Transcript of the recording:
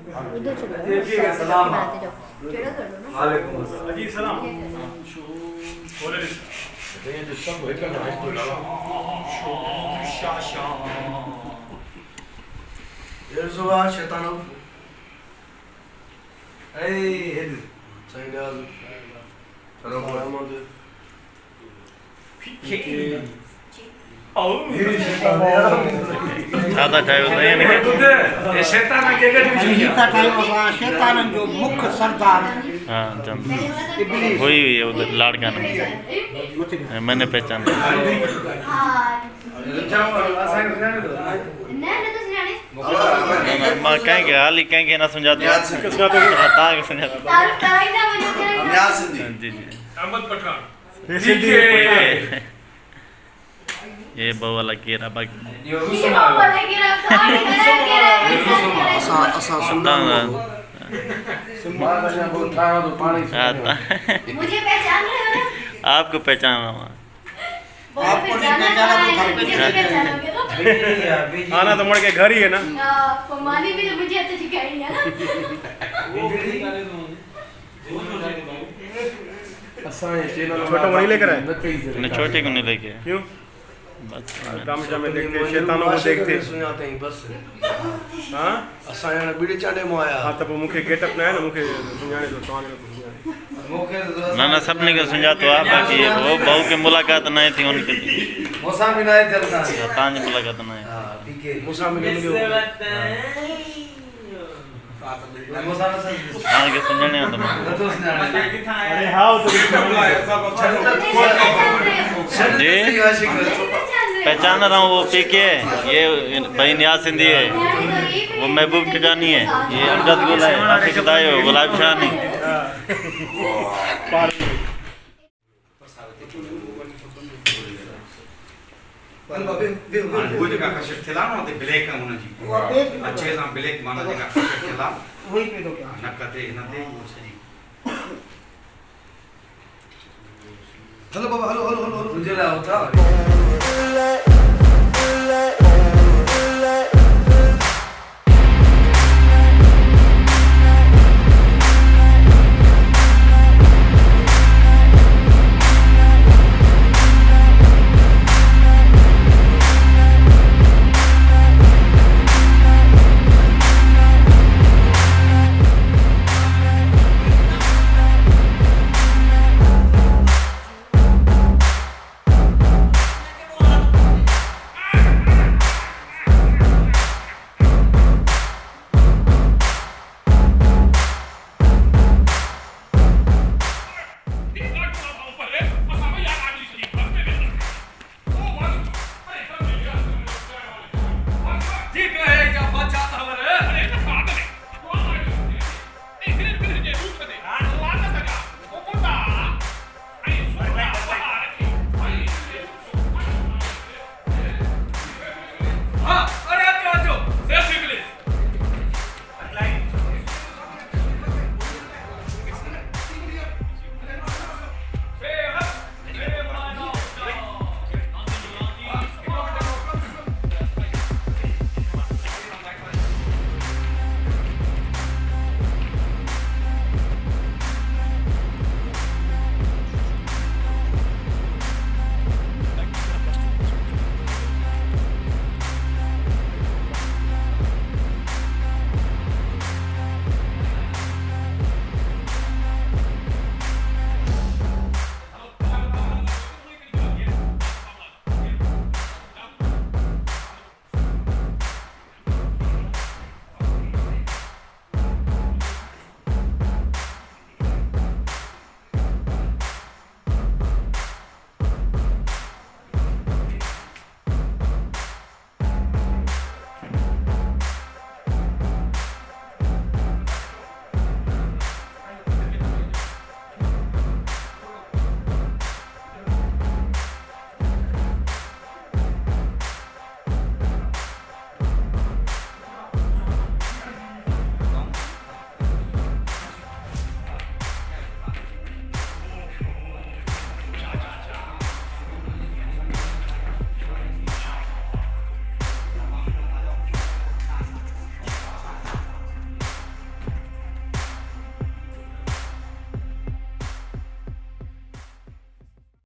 उधर चलो ठीक है सलाम बनाते जाओ टेढ़ा कर दो ना वालेकुम अस्सलाम जी सलाम बोले ये जो सब है क्या है तो लावा ये सुबह शैतानो ए हेड साइडल चलो मोहम्मद सादा ठाहियो नहीं है ये शैतान के गड में गीता ठाहियो असां शैताननि जो मुख्य सरदार हाँ जम हुई है उधर लाड़कान में मैंने पहचान मां कहीं के हाल ही कहीं के ना समझाते ता के समझाते जी जी अहमद पठान ये बवाला केरा बाकी ये रुसमा असा सुंदर सिंबाला ने बहुत खाया तो पानी मुझे पहचान रहे हो ना आपको पहचाना हुआ आपको नहीं पहचाना तो घर पे पहचानोगे तो आना तो मर के घर ही है ना मानी भी तो मुझे तो सिखाई है ना असा ये चैनल छोटा वहीं लेकर आए ने छोटे को नहीं लेके क्यों बस तमाशा में देखते शैतानों को देखते सुनाते हैं बस हां असा याने बीड़ी चांडे में आया हाँ तब मुखे गेटअप ना है ना मुखे सुनाने तो सुनाने को मुखे ना ना सबने को समझातो आ बाकी वो बहू के मुलाकात नहीं थी उनके मौसा भी नहीं चलता तांज मुलाकात नहीं हां पीके मौसा में मिलो मौसा ना तांज के समझने आता मैं तो सुनाने अरे हां तो जी पहचान रहा हूँ वो पीके ये भाई नियाज सिंधी है वो महबूब ठिकानी है ये अमजद गुल है आशिक दायो गुलाब शाह नहीं वो जगह का शर्ट थेला ना ते ब्लैक का होना जी अच्छे सा ब्लैक माना जगह का शर्ट थेला वही पे तो क्या नकते नते वो सही हेलो बाबा हेलो हेलो हेलो तुझे ला होता